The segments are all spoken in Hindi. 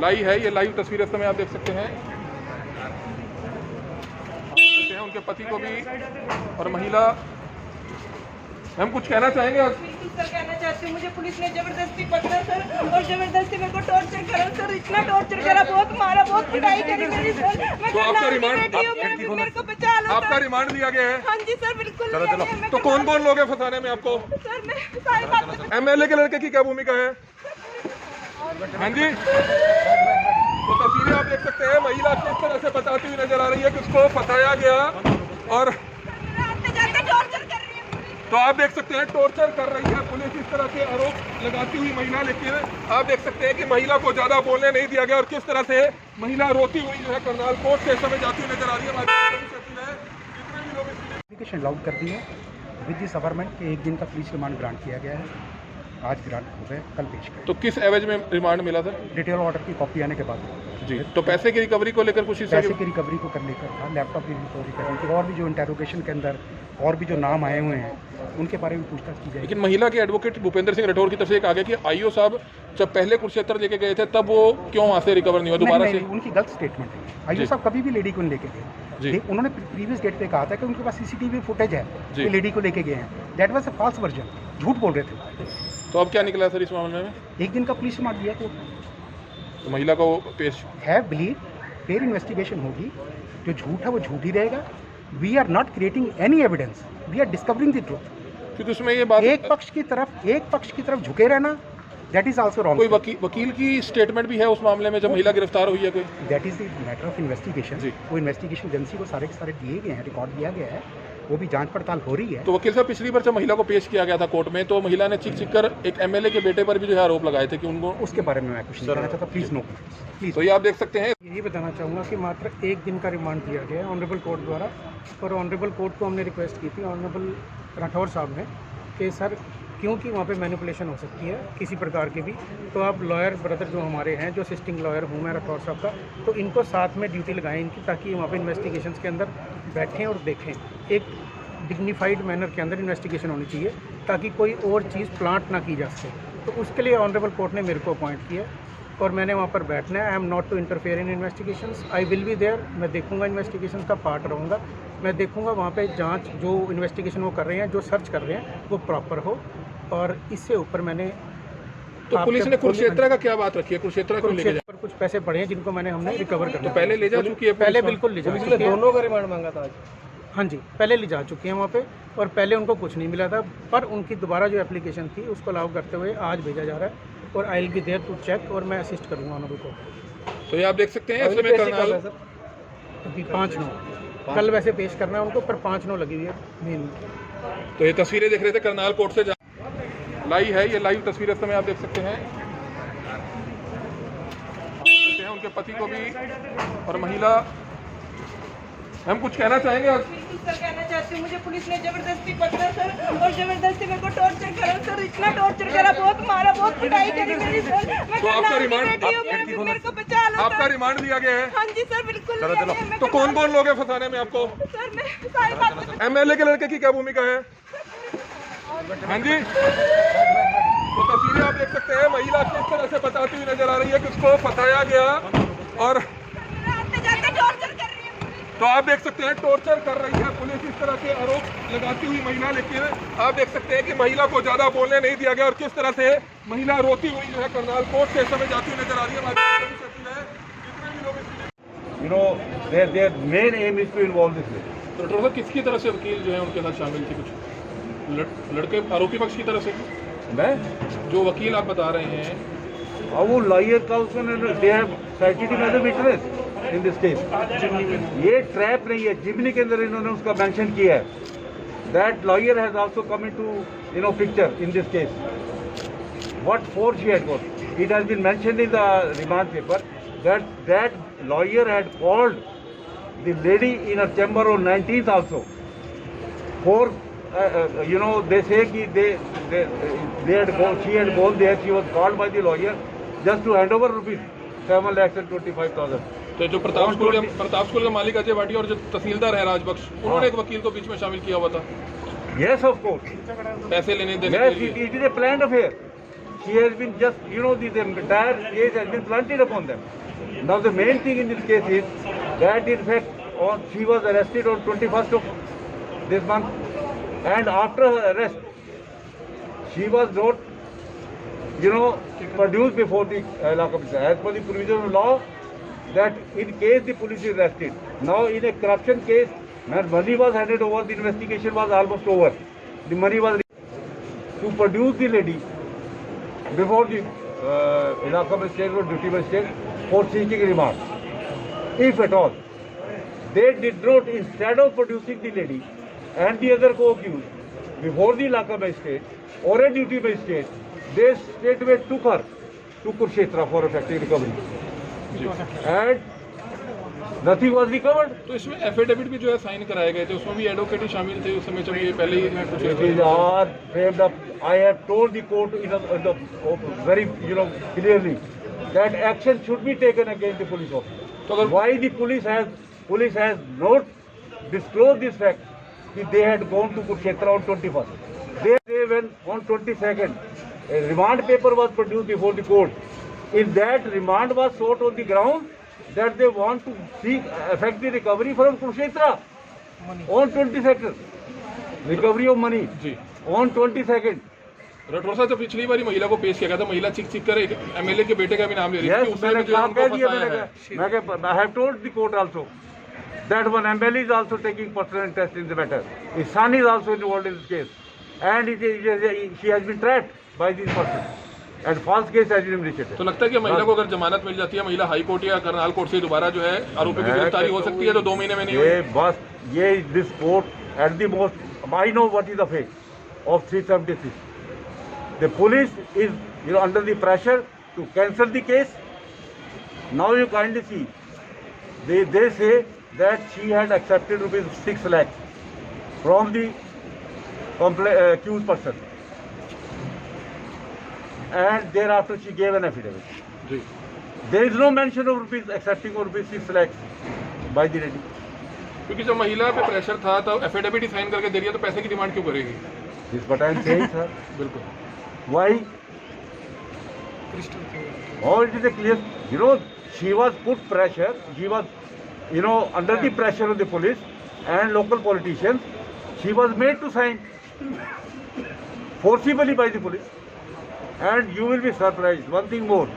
लाई है, ये लाइव तस्वीर इस समय आप देख सकते हैं। उनके पति को भी और महिला, हम कुछ कहना चाहेंगे? बिल्कुल सर, कहना चाहती हूँ, मुझे पुलिस ने जबरदस्ती पकड़ा सर और जबरदस्ती मेरे को टॉर्चर करा सर, इतना टॉर्चर करा, बहुत मारा, बहुत पिटाई करी मेरी सर। मैं तो आपका रिमांड, मेरे को बचा लो, आपका रिमांड लिया गया है? हाँ जी सर, बिल्कुल। तो कौन कौन लोग हैं फंसाने में आपको? सर मैं सारी बात, एमएलए के लड़के की क्या भूमिका है? हाँ जी, तो तस्वीरें आप देख सकते हैं, महिला किस तरह से बताती हुई नजर आ रही है कि उसको फंसाया गया और आते जाते टॉर्चर कर रही है पुलिस। तो आप देख सकते हैं टॉर्चर कर रही है पुलिस, इस तरह से आरोप लगाती हुई महिला। लेकिन आप देख सकते हैं कि महिला को ज्यादा बोलने नहीं दिया गया और किस तरह से महिला रोती हुई जो है करनाल कोर्ट से समय जाती हुई नजर आ रही है। एप्लीकेशन लॉन्च कर दी है विद दिस अवरमेंट के 1 दिन का पुलिस रिमांड ग्रांट किया गया है। आज ग्रांट हो गए, कल पेश करें। तो किस एवज में रिमांड मिला सर? डिटेल ऑर्डर की कॉपी आने के बाद जी। तो पैसे की रिकवरी को लेकर कुछ पैसे की रिकवरी को कर लेकर था, लैपटॉप की रिकवरी करने की, और भी जो इंटेरोगेशन के अंदर और भी जो नाम आए हुए हैं उनके बारे में पूछताछ की जाएगी। लेकिन महिला के एडवोकेट भूपेंद्र सिंह राठौर की तरफ से एक आगे कि आईओ साहब जब पहले कुरुक्षेत्र लेके गए थे तब वो क्यों वहाँ से रिकवर नहीं हुआ दोबारा से? उनकी गलत स्टेटमेंट है। आईओ साहब कभी भी लेडी को नहीं लेके गए। उन्होंने प्रीवियस डेट पे कहा था कि उनके पास सीसीटीवी फुटेज है कि लेडी को लेके गए हैं। That was a false version, झूठ बोल रहे थे। तो अब क्या निकला सर इस मामले में? 1 दिन का पुलिस रिमांड दिया तो महिला को पेश है, बिलीव फिर इन्वेस्टिगेशन होगी। जो झूठ है वो झूठ ही रहेगा। We are not creating any evidence, we are discovering the truth. क्योंकि उसमें ये बात एक पक्ष की तरफ झुके रहना, दैट इज आल्सो रॉन्ग। कोई वकील की स्टेटमेंट भी है उस मामले में जब महिला गिरफ्तार हुई है कोई? That is the matter of investigation. वो इन्वेस्टिगेशन एजेंसी को सारे के सारे दिए गए हैं, रिकॉर्ड दिया गया है, वो भी जांच पड़ताल हो रही है। तो वकील साहब, पिछली बार जब महिला को पेश किया गया था कोर्ट में तो महिला ने चीख कर एक एमएलए के बेटे पर भी जो है आरोप लगाए थे कि उनको, उसके बारे में मैं कुछ नहीं कहना चाहता, प्लीज नो प्लीज। तो ये आप देख सकते हैं। यही बताना चाहूँगा कि मात्र 1 दिन का रिमांड दिया गया है ऑनरेबल कोर्ट द्वारा, और ऑनरेबल कोर्ट को हमने रिक्वेस्ट की थी ऑनरेबल राठौर साहब ने कि सर क्योंकि वहाँ पे मैनिपुलेशन हो सकती है किसी प्रकार की भी, तो आप लॉयर ब्रदर जो हमारे हैं, जो असिस्टिंग लॉयर हूँ मैं राठौर साहब का, तो इनको साथ में ड्यूटी लगाएं इनकी, ताकि वहाँ पे इन्वेस्टिगेशंस के अंदर बैठें और देखें। एक डिग्निफाइड मैनर के अंदर इन्वेस्टिगेशन होनी चाहिए ताकि कोई और चीज़ प्लांट ना की जा सके। तो उसके लिए ऑनरेबल कोर्ट ने मेरे को अपॉइंट किया और मैंने वहाँ पर बैठना है। I am not to interfere in investigations, I will be there. मैं देखूंगा, इन्वेस्टिगेशन का पार्ट रहूँगा, मैं देखूंगा वहाँ पे जांच जो इन्वेस्टिगेशन वो कर रहे हैं, जो सर्च कर रहे हैं वो प्रॉपर हो। और इससे ऊपर मैंने तो पुलिस ने कुरुक्षेत्र का क्या बात रखी है? कुरुक्षेत्र को लेके पर कुछ पैसे पड़े हैं जिनको मैंने हमने रिकवर कर तो पहले ले जा चुकी है? पहले बिल्कुल ले जा चुकी है। दोनों का रिमांड मांगा था आज? हाँ जी, पहले ले जा चुकी हैं वहाँ पे, और पहले उनको कुछ नहीं मिला था, पर उनकी दोबारा जो एप्लीकेशन थी उसको अलाउ करते हुए आज भेजा जा रहा है और I will be there to check, और मैं असिस्ट करूँगा ऑनरेबल को। तो ये आप देख सकते हैं इसमें करनाल अभी 5/9 कल वैसे पेश करना है उनको, पर 5/9 लगी हुई है मेन। तो ये तस्वीरें देख रहे थे करनाल कोर्ट से लाई है, ये लाइव तस्वीर इस समय आप देख सकते हैं। उनके पति को भी और महिला, हम कुछ कहना चाहेंगे? बिल्कुल सर, कहना चाहती हूँ, मुझे पुलिस ने जबरदस्ती पकड़ा सर और जबरदस्ती मेरे को टॉर्चर करा सर, इतना टॉर्चर करा, बहुत मारा, बहुत पिटाई करी मेरी सर। मैं तो आपका रिमांड, मेरे को बचा लो, आपका रिमांड लिया गया है? हाँ जी सर, बिल्कुल। तो कौन कौन लोग हैं फंसाने में आपको? सर मैं सारी बात, एमएलए के लड़के की क्या भूमिका है? हाँ जी, तो तस्वीरें आप देख सकते हैं, महिला किस तरह से बताती हुई नजर आ रही है कि उसको फंसाया गया और आते जाते टॉर्चर कर रही है पुलिस। तो आप देख सकते हैं टॉर्चर कर रही है पुलिस, इस तरह से आरोप लगाती हुई महिला। लेकिन आप देख सकते हैं कि महिला को ज्यादा बोलने नहीं दिया गया और किस तरह से महिला रोती हुई जो है करनाल कोर्ट से समय जाती हुई नजर आ रही है। You know, their main aim is to involve this way. तो डॉक्टर साहब, किसकी तरफ से वकील जो है उनके साथ शामिल थी? कुछ लड़के आरोपी पक्ष की तरफ से? मैं जो वकील आप बता रहे हैं वो लॉयर का उसमें they have cited him as a witness in this case. ये ट्रैप नहीं है, जिमनी के अंदर इन्होंने उसका मेंशन किया है। That lawyer has also come into picture in this case. What force she had got, it has been mentioned in the remand paper that lawyer had called the lady in her chamber on 19th also for you know, they say ki they had gone, she had gone there, she was called by the lawyer just to hand over rupees 7,25,000। तो जो प्रताप स्कूल का मालिक अजय भाटिया और जो तहसीलदार है राजबख्श, उन्होंने एक वकील को बीच में शामिल किया हुआ था? Yes, of course। पैसे लेने देने Yes, के लिए। it is a planned affair। she has been just, you know, the entire case has been planted upon them. Now the main thing in this case is that in fact she was arrested on 21st of this month, and after her arrest she was not, you know, produced before the Elaka Police. As per the provision of law, that in case the police is arrested, now in a corruption case, when money was handed over, the investigation was almost over. The money was to produce the lady before the Elaka Magistrate or Duty Magistrate for seeking remand. If at all, they did not, instead of producing the lady and the other co-accused before the Elaka Magistrate or a Duty Magistrate, they straightway took her to Kurukshetra for effective recovery. And nothing was recovered. तो इसमें एफिडेविट भी जो है साइन कराए गए थे, उसमें भी एडवोकेट ही शामिल थे उस समय जब ये पहले ही कुछ It is all framed up. I have told the court in the very, you know, clearly that action should be taken against the police officer. तो अगर Why the police has not disclosed this fact that they had gone to Kurukshetra on 21st. They went on 22nd. A remand paper was produced before the court. If that remand was sought on the ground that they want to seek effect the recovery from Kurukshetra on 22nd, recovery of money ji on 22nd. Rathore साहब जब पिछली बारी महिला को पेश किया गया था, महिला चिक कर एमएलए के बेटे का भी नाम ले रही थी Yes, कि उसने मैंने भी जो है कहा उनको कह दिया, फंसाया है। I have told the court also that one MLA is also taking personal interest in the matter. His son is also involved in this case, and she has been trapped by this person, and false case has been initiated. तो लगता है कि महिला को अगर जमानत मिल जाती है, महिला हाई कोर्ट या करनाल कोर्ट से दोबारा जो है आरोपी की गिरफ्तारी हो सकती है, तो 2 महीने में नहीं होगी। ये this court at the most, I know what is the fate of 376. The police is, you know, under the pressure to cancel the case. Now you kindly see, they say that she had accepted rupees 6 lakhs from the accused person, and thereafter she gave an affidavit. Ji There is no mention of accepting of rupees 6 lakhs by the lady. क्योंकि जब महिला पे प्रेशर था तो एफिडेविट ही साइन करके दे रही है, तो पैसे की डिमांड क्यों करेगी? This is what I am saying, sir. बिल्कुल Why? Oh, it is a clear, you know, she was put pressure, she was, you know, under the pressure of the police and local politicians, she was made to sign forcibly by the police. And you will be surprised, one thing more,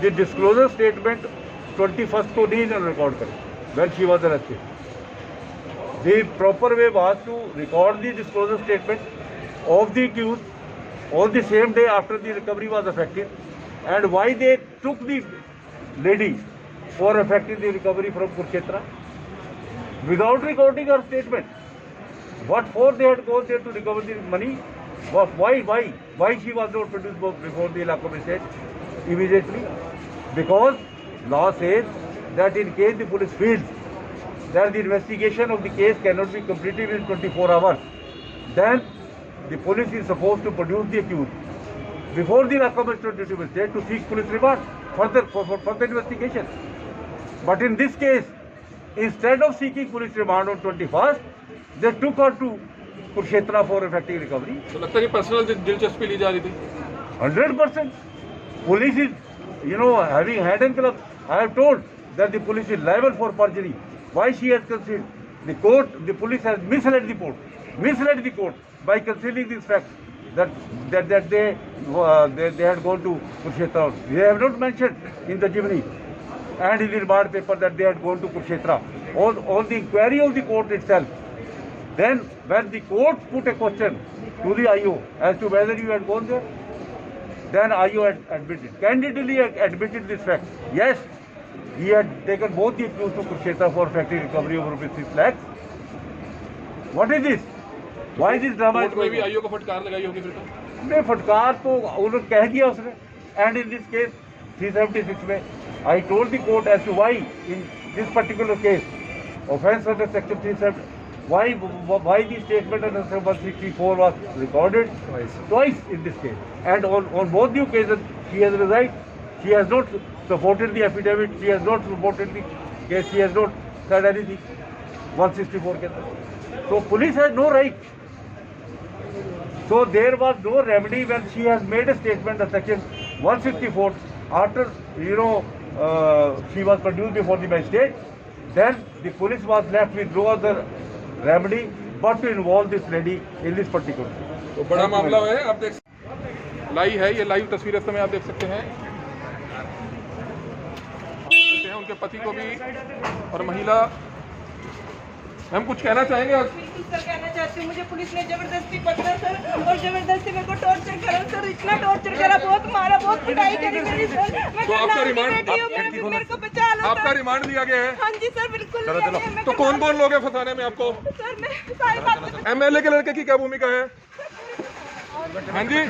the disclosure statement 21st को नहीं record करें when she was arrested. The proper way was to record the disclosure statement of the accused on the same day after the recovery was effected, and why they took the lady for effecting the recovery from Kurukshetra without recording her statement. What for they had gone there to recover the money? Why she was not produced before the Elaka Magistrate immediately? Because law says that in case the police feels that the investigation of the case cannot be completed in 24 hours, then the police is supposed to produce the accused before the Elaka Magistrate to seek police remand for further investigation. But in this case, instead of seeking police remand on 21st, they took her to Kurukshetra for effective recovery. तो लगता है कि पर्सनल दिलचस्पी ली जा रही थी। 100%. Police is, you know, having hand and glove. I have told that the police is liable for perjury. Why she has concealed? The police has misled the court by concealing this fact that they had gone to Kurukshetra. They have not mentioned in the Jimny and in the remand paper that they had gone to Kurukshetra. On the inquiry of the court itself, then when the court put a question to the IO as to whether you had gone there, then IO had candidly admitted this fact. Yes, he had taken both the accused to Kurukshetra for effective recovery of rupees 6 lakhs. What is this? Why this drama? Court में भी आईओ को फटकार लगाई होगी फिर तो। नहीं, फटकार तो उन्होंने कह दिया उसने. And in this case 376 में I told the court as to why in this particular case offence under section 370, why the statement under section 164 was recorded twice in this case, and on both the occasions she has resigned. She has not supported the affidavit, she has not supported the case, she has not said anything 164 के अंदर. So police has no right So there was no remedy when she has made a statement of section 164 after she was produced before the magistrate. Then the police was left with no other remedy but to involve this lady in this particular case. तो बड़ा मामला है, आप देख लाइव है, ये लाइव तस्वीर इस समय आप देख सकते हैं। उनके पति को भी और महिला, हम कुछ कहना चाहेंगे? बिल्कुल सर, कहना चाहती हूँ, मुझे पुलिस ने जबरदस्ती पकड़ा सर और जबरदस्ती मेरे को टॉर्चर करा सर, इतना टॉर्चर करा, बहुत मारा, बहुत पिटाई करी मेरी सर। मैं तो आपका नाम की रिमांड बेटी हूँ, मेरे को बचा लो आपका सर। रिमांड लिया गया है? हाँ जी सर, बिल्कुल लिया गया है। तो कौन कौन लोग हैं फंसाने में आपको? सर मैं सारी बात एमएलए के लड़के की क्या भूमिका है? हाँ जी,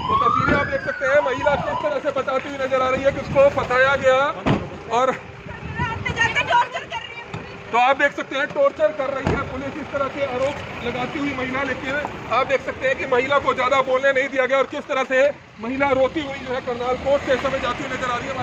तो तस्वीरें आप देख सकते हैं, महिला किस तरह से बताती हुई नजर आ रही है कि उसको फंसाया गया और टॉर्चर कर रही है। तो आप देख सकते हैं टॉर्चर कर रही है पुलिस, इस तरह के आरोप लगाती हुई महिला। लेकिन आप देख सकते हैं कि महिला को ज्यादा बोलने नहीं दिया गया और किस तरह से महिला रोती हुई जो है करनाल कोर्ट से इस समय जाती हुई नजर आ रही है।